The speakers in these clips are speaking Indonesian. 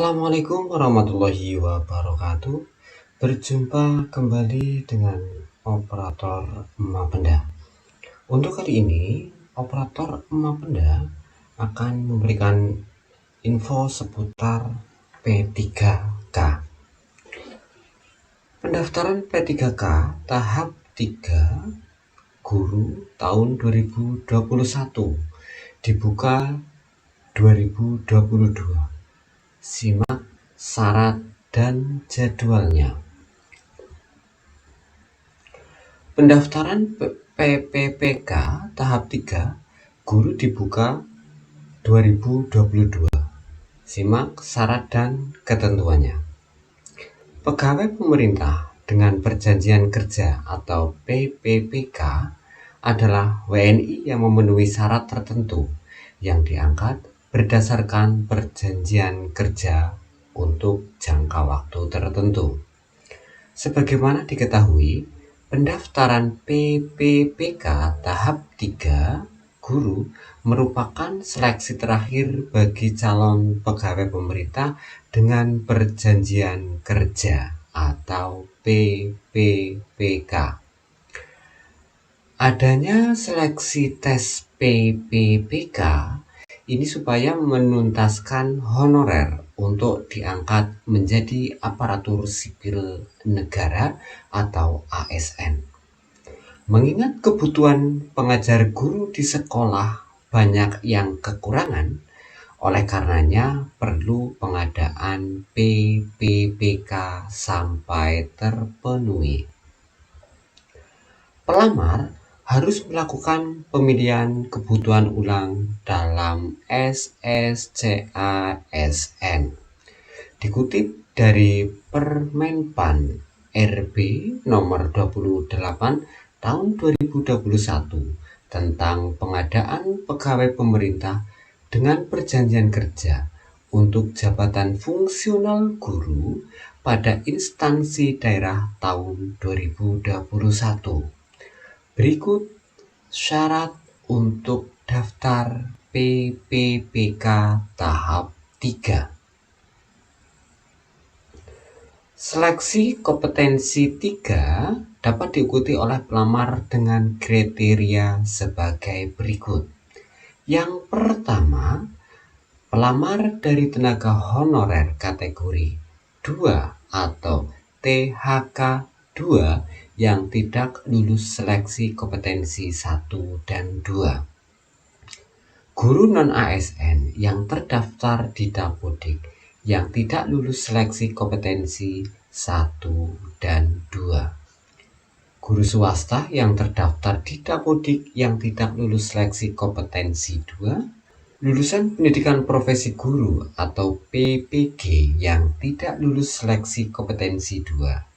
Assalamualaikum warahmatullahi wabarakatuh. Berjumpa kembali dengan operator Mapenda. Untuk kali ini, operator Mapenda akan memberikan info seputar P3K. Pendaftaran P3K tahap 3 guru tahun 2021 dibuka 2022. Simak syarat dan jadwalnya. Pendaftaran PPPK tahap 3 guru dibuka 2022. Simak syarat dan ketentuannya. Pegawai pemerintah dengan perjanjian kerja atau PPPK adalah WNI yang memenuhi syarat tertentu yang diangkat berdasarkan perjanjian kerja untuk jangka waktu tertentu. Sebagaimana diketahui, pendaftaran PPPK tahap 3 guru merupakan seleksi terakhir bagi calon pegawai pemerintah dengan perjanjian kerja atau PPPK. Adanya seleksi tes PPPK ini supaya menuntaskan honorer untuk diangkat menjadi aparatur sipil negara atau ASN. Mengingat kebutuhan pengajar guru di sekolah banyak yang kekurangan, oleh karenanya perlu pengadaan PPPK sampai terpenuhi. Pelamar harus melakukan pemilihan kebutuhan ulang dalam SSCASN. Dikutip dari Permenpan RB nomor 28 tahun 2021 tentang pengadaan pegawai pemerintah dengan perjanjian kerja untuk jabatan fungsional guru pada instansi daerah tahun 2021. Berikut syarat untuk daftar PPPK tahap 3. Seleksi kompetensi 3 dapat diikuti oleh pelamar dengan kriteria sebagai berikut. Yang pertama, pelamar dari tenaga honorer kategori 2 atau THK 2 yang tidak lulus seleksi kompetensi 1 dan 2. Guru non-ASN yang terdaftar di Dapodik yang tidak lulus seleksi kompetensi 1 dan 2. Guru swasta yang terdaftar di Dapodik yang tidak lulus seleksi kompetensi 2. Lulusan pendidikan profesi guru atau PPG yang tidak lulus seleksi kompetensi 2.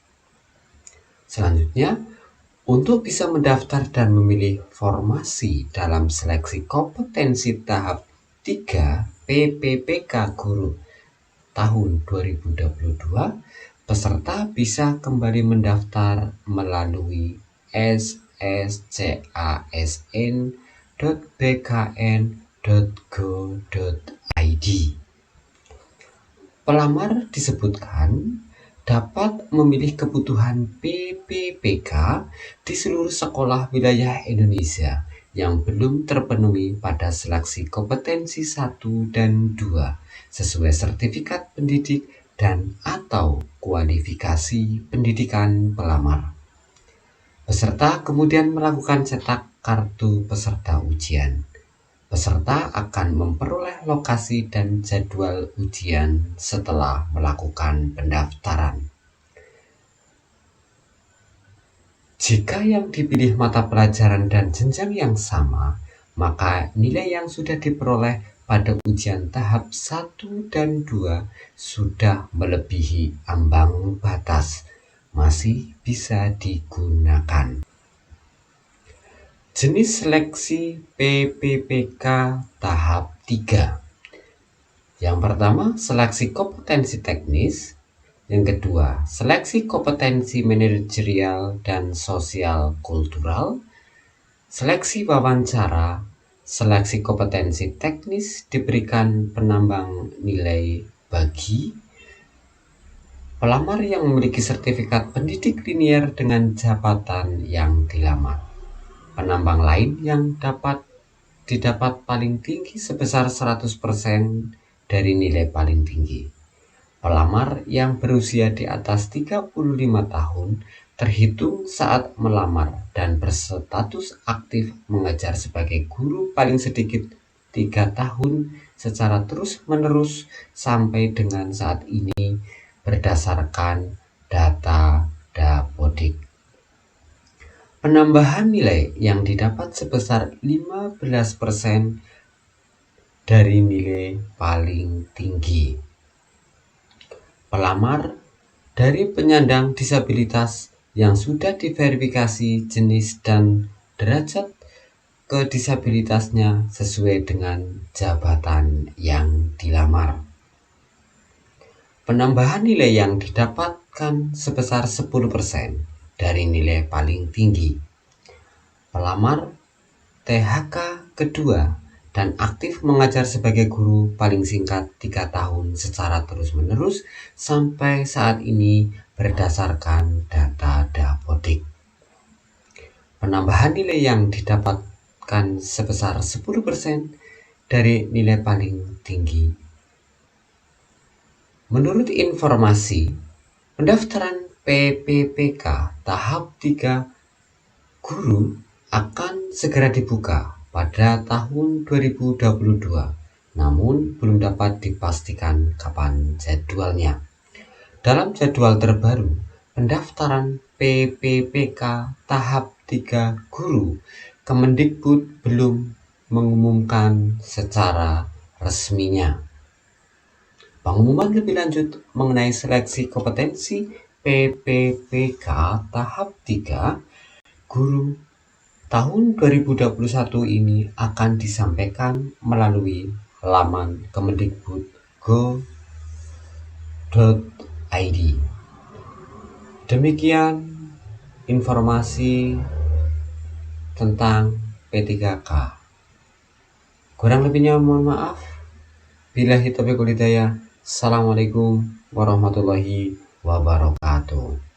Selanjutnya, untuk bisa mendaftar dan memilih formasi dalam seleksi kompetensi tahap 3 PPPK guru tahun 2022, peserta bisa kembali mendaftar melalui sscasn.bkn.go.id. Pelamar disebutkan dapat memilih kebutuhan PPPK di seluruh sekolah wilayah Indonesia yang belum terpenuhi pada seleksi kompetensi 1 dan 2 sesuai sertifikat pendidik dan atau kualifikasi pendidikan pelamar. Peserta kemudian melakukan cetak kartu peserta ujian. Peserta akan memperoleh lokasi dan jadwal ujian setelah melakukan pendaftaran. Jika yang dipilih mata pelajaran dan jenjang yang sama, maka nilai yang sudah diperoleh pada ujian tahap 1 dan 2 sudah melebihi ambang batas, masih bisa digunakan. Jenis seleksi PPPK tahap 3. Yang pertama, seleksi kompetensi teknis. Yang kedua, seleksi kompetensi manajerial dan sosial kultural. Seleksi wawancara. Seleksi kompetensi teknis diberikan penambang nilai bagi pelamar yang memiliki sertifikat pendidik linier dengan jabatan yang dilamar. Penambang lain yang didapat paling tinggi sebesar 100% dari nilai paling tinggi. Pelamar yang berusia di atas 35 tahun terhitung saat melamar dan berstatus aktif mengajar sebagai guru paling sedikit 3 tahun secara terus-menerus sampai dengan saat ini berdasarkan data Dapodik. Penambahan nilai yang didapat sebesar 15% dari nilai paling tinggi. Pelamar dari penyandang disabilitas yang sudah diverifikasi jenis dan derajat kedisabilitasnya sesuai dengan jabatan yang dilamar. Penambahan nilai yang didapatkan sebesar 10% dari nilai paling tinggi. Pelamar THK kedua dan aktif mengajar sebagai guru paling singkat 3 tahun secara terus-menerus sampai saat ini berdasarkan data Dapodik. Penambahan nilai yang didapatkan sebesar 10% dari nilai paling tinggi. Menurut informasi, pendaftaran PPPK tahap 3 guru akan segera dibuka pada tahun 2022, namun belum dapat dipastikan kapan jadwalnya. Dalam jadwal terbaru, pendaftaran PPPK tahap 3 guru, Kemendikbud belum mengumumkan secara resminya. Pengumuman lebih lanjut mengenai seleksi kompetensi PPPK tahap 3 guru tahun 2021 ini akan disampaikan melalui laman kemendikbud.go.id. Demikian informasi tentang P3K. Kurang lebihnya mohon maaf. Billahi taufiq wal hidayah. Assalamualaikum warahmatullahi wabarakatuh.